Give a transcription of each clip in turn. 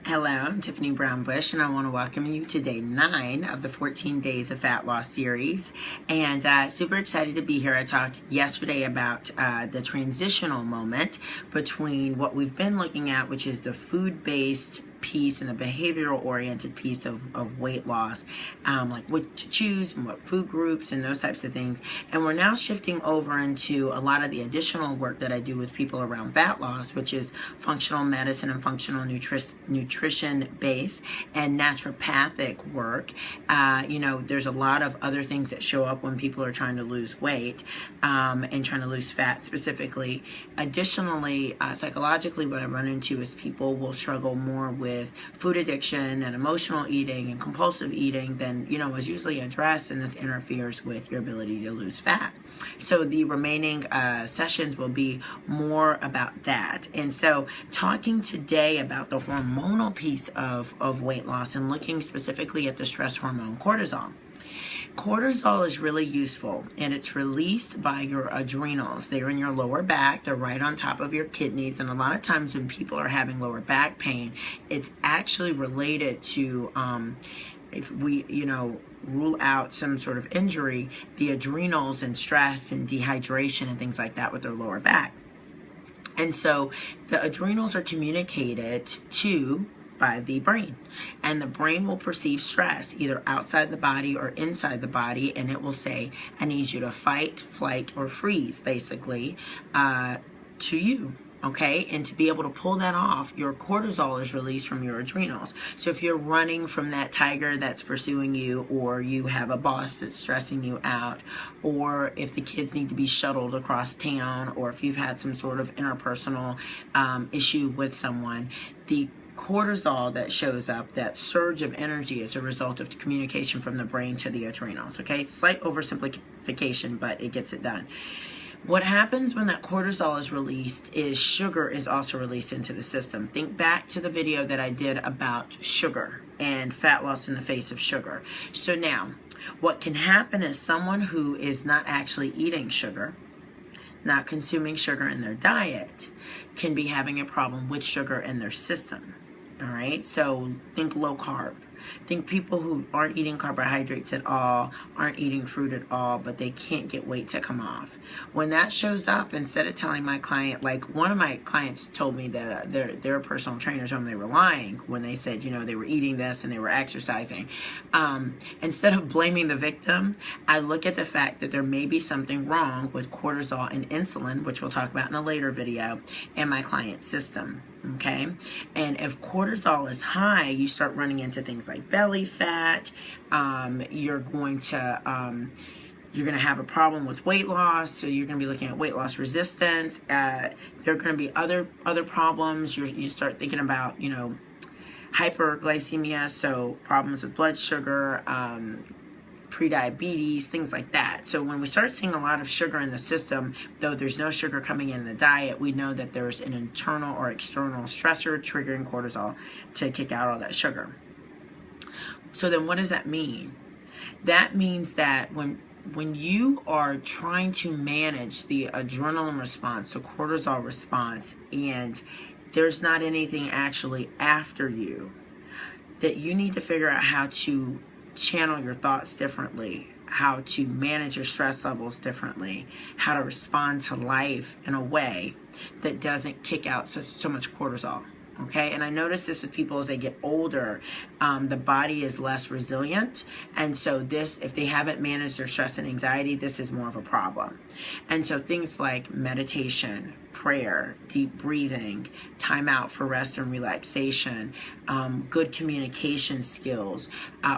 Hello, I'm Tiffany Brown-Bush, and I want to welcome you to day 9 of the 14 Days of Fat Loss series. And super excited to be here. I talked yesterday about the transitional moment between what we've been looking at, which is the food-based piece and the behavioral-oriented piece of weight loss, like what to choose and what food groups and those types of things. And we're now shifting over into a lot of the additional work that I do with people around fat loss, which is functional medicine and functional nutrition-based and naturopathic work. There's a lot of other things that show up when people are trying to lose weight and trying to lose fat specifically. Additionally, psychologically, what I run into is people will struggle more with food addiction and emotional eating and compulsive eating than is usually addressed, and this interferes with your ability to lose fat. So the remaining sessions will be more about that. And so talking today about the hormonal piece of weight loss and looking specifically at the stress hormone cortisol. Cortisol is really useful, and it's released by your adrenals. They're in your lower back. They're right on top of your kidneys. And a lot of times when people are having lower back pain, it's actually related to, if we, rule out some sort of injury, the adrenals and stress and dehydration and things like that with their lower back. And so the adrenals are communicated to by the brain, and the brain will perceive stress either outside the body or inside the body, and it will say, I need you to fight, flight, or freeze, basically, to you. Okay, and to be able to pull that off, your cortisol is released from your adrenals. So if you're running from that tiger that's pursuing you, or you have a boss that's stressing you out, or if the kids need to be shuttled across town, or if you've had some sort of interpersonal issue with someone, the cortisol that shows up, that surge of energy, is a result of communication from the brain to the adrenals. Okay, slight oversimplification, but it gets it done. What happens when that cortisol is released is sugar is also released into the system. Think back to the video that I did about sugar and fat loss in the face of sugar. So now, what can happen is someone who is not actually eating sugar, not consuming sugar in their diet, can be having a problem with sugar in their system. All right, so think low carb. Think people who aren't eating carbohydrates at all, aren't eating fruit at all, but they can't get weight to come off. When that shows up, instead of telling my client, like one of my clients told me that their personal trainers told them they were lying when they said, they were eating this and they were exercising. Instead of blaming the victim, I look at the fact that there may be something wrong with cortisol and insulin, which we'll talk about in a later video, in my client's system. Okay, and if cortisol is high, you start running into things like belly fat. You're going to have a problem with weight loss. So you're going to be looking at weight loss resistance. There are going to be other problems. You start thinking about hyperglycemia, so problems with blood sugar, pre-diabetes, things like that. So when we start seeing a lot of sugar in the system, though there's no sugar coming in the diet, we know that there's an internal or external stressor triggering cortisol to kick out all that sugar. So then what does that mean? That means that when you are trying to manage the adrenaline response, the cortisol response, and there's not anything actually after you, that you need to figure out how to channel your thoughts differently, how to manage your stress levels differently, how to respond to life in a way that doesn't kick out so much cortisol. Okay, and I notice this with people as they get older, the body is less resilient, and so if they haven't managed their stress and anxiety, this is more of a problem. And so things like meditation, prayer, deep breathing, time out for rest and relaxation, good communication skills,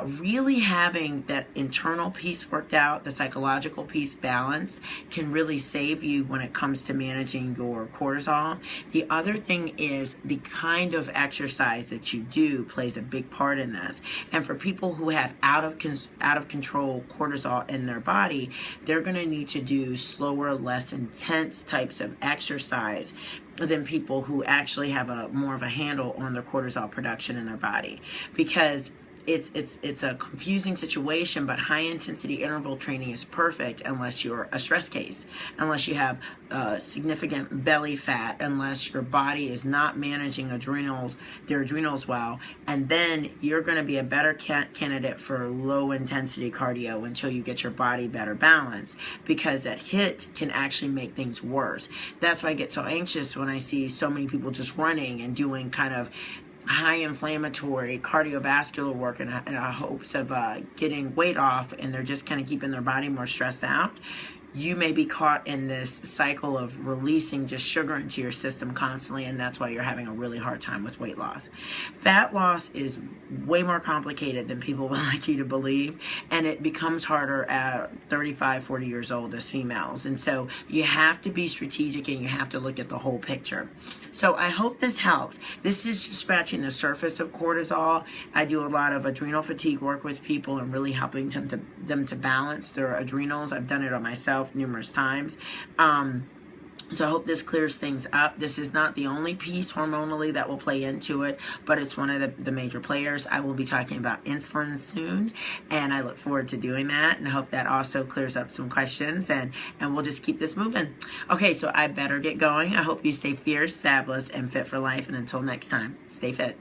really having that internal piece worked out, the psychological piece balanced, can really save you when it comes to managing your cortisol. The other thing is the kind of exercise that you do plays a big part in this. And for people who have out of control cortisol in their body, they're going to need to do slower, less intense types of exercise than people who actually have more of a handle on their cortisol production in their body. Because it's a confusing situation, but high intensity interval training is perfect unless you're a stress case, unless you have significant belly fat, unless your body is not managing their adrenals well, and then you're going to be a better candidate for low intensity cardio until you get your body better balanced, because that hit can actually make things worse. That's why I get so anxious when I see so many people just running and doing kind of high inflammatory cardiovascular work in hopes of getting weight off, and they're just kind of keeping their body more stressed out. You may be caught in this cycle of releasing just sugar into your system constantly, and that's why you're having a really hard time with weight loss. Fat loss is way more complicated than people would like you to believe, and it becomes harder at 35, 40 years old as females. And so you have to be strategic, and you have to look at the whole picture. So I hope this helps. This is just scratching the surface of cortisol. I do a lot of adrenal fatigue work with people and really helping them to balance their adrenals. I've done it on myself numerous times. So I hope this clears things up. This is not the only piece hormonally that will play into it, but it's one of the major players. I will be talking about insulin soon, and I look forward to doing that, and I hope that also clears up some questions, and we'll just keep this moving. Okay, so I better get going. I hope you stay fierce, fabulous, and fit for life, and until next time, stay fit.